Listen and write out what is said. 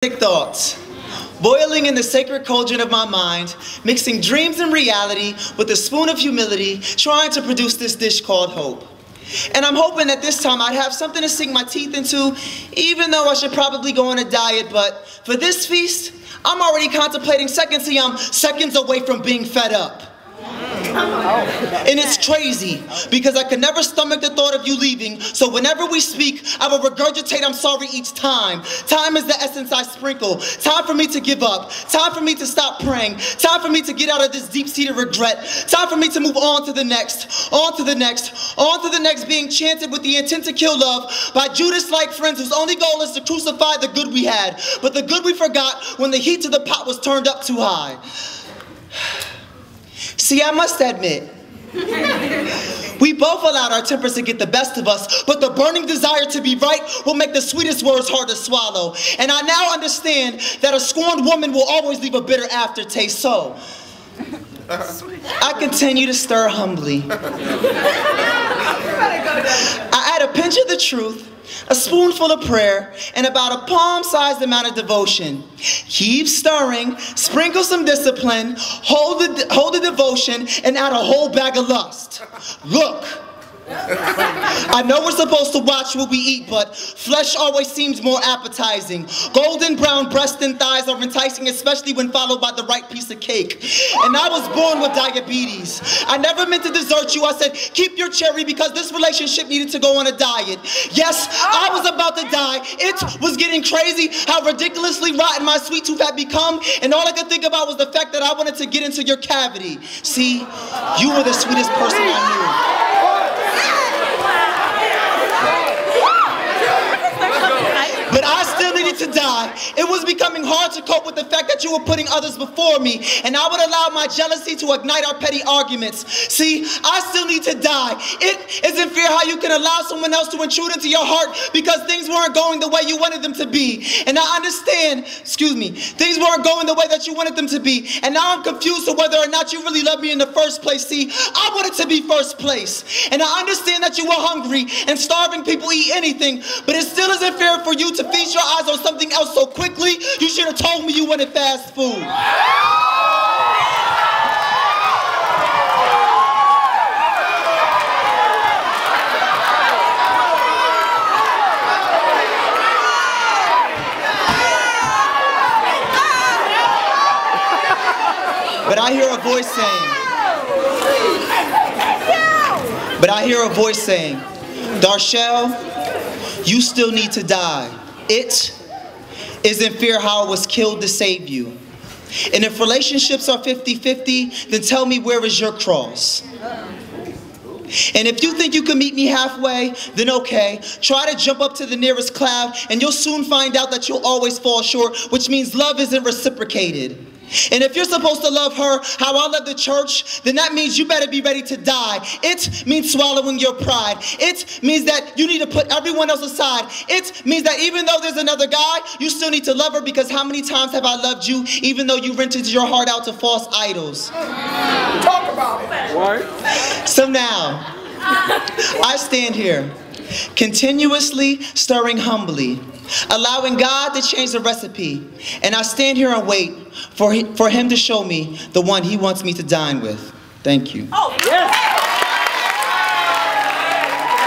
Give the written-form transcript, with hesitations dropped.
Thoughts, boiling in the sacred cauldron of my mind, mixing dreams and reality with a spoon of humility, trying to produce this dish called hope. And I'm hoping that this time I'd have something to sink my teeth into, even though I should probably go on a diet. But for this feast, I'm already contemplating seconds. See, I'm seconds away from being fed up. And it's crazy because I could never stomach the thought of you leaving. So whenever we speak, I will regurgitate I'm sorry each time. Time is the essence I sprinkle. Time for me to give up. Time for me to stop praying. Time for me to get out of this deep-seated regret. Time for me to move on to the next, on to the next, on to the next, being chanted with the intent to kill love by Judas-like friends whose only goal is to crucify the good we had, but the good we forgot when the heat to the pot was turned up too high. See, I must admit, we both allowed our tempers to get the best of us, but the burning desire to be right will make the sweetest words hard to swallow. And I now understand that a scorned woman will always leave a bitter aftertaste. So, I continue to stir humbly. I add a pinch of the truth, a spoonful of prayer, and about a palm-sized amount of devotion. Keep stirring, sprinkle some discipline, hold the devotion, and add a whole bag of lust. Look, I know we're supposed to watch what we eat, but flesh always seems more appetizing. Golden brown breasts and thighs are enticing, especially when followed by the right piece of cake. And I was born with diabetes. I never meant to desert you. I said, keep your cherry because this relationship needed to go on a diet. Yes, I was about to die. It was getting crazy how ridiculously rotten my sweet tooth had become, and all I could think about was the fact that I wanted to get into your cavity. See, you were the sweetest person I knew. But I still needed to die. It was becoming hard to cope with the fact that you were putting others before me, and I would allow my jealousy to ignite our petty arguments. See, I still need to die. It isn't fair how you can allow someone else to intrude into your heart because things weren't going the way you wanted them to be. And I understand, things weren't going the way that you wanted them to be. And now I'm confused to whether or not you really loved me in the first place. See, I wanted to be first place. And I understand that you were hungry and starving people eat anything, but it still isn't fair for you to feast your eyes on something else so quickly. You should have told me you wanted fast food. But I hear a voice saying, Darchell, you still need to die. It isn't fair how I was killed to save you. And if relationships are 50-50, then tell me, where is your cross? And if you think you can meet me halfway, then okay, try to jump up to the nearest cloud and you'll soon find out that you'll always fall short, which means love isn't reciprocated. And if you're supposed to love her how I love the church, then that means you better be ready to die. It means swallowing your pride. It means that you need to put everyone else aside. It means that even though there's another guy, you still need to love her, because how many times have I loved you even though you rented your heart out to false idols? Talk about it. What? So now, I stand here, continuously stirring humbly, allowing God to change the recipe. And I stand here and wait for him to show me the one he wants me to dine with. Thank you. Oh, yes.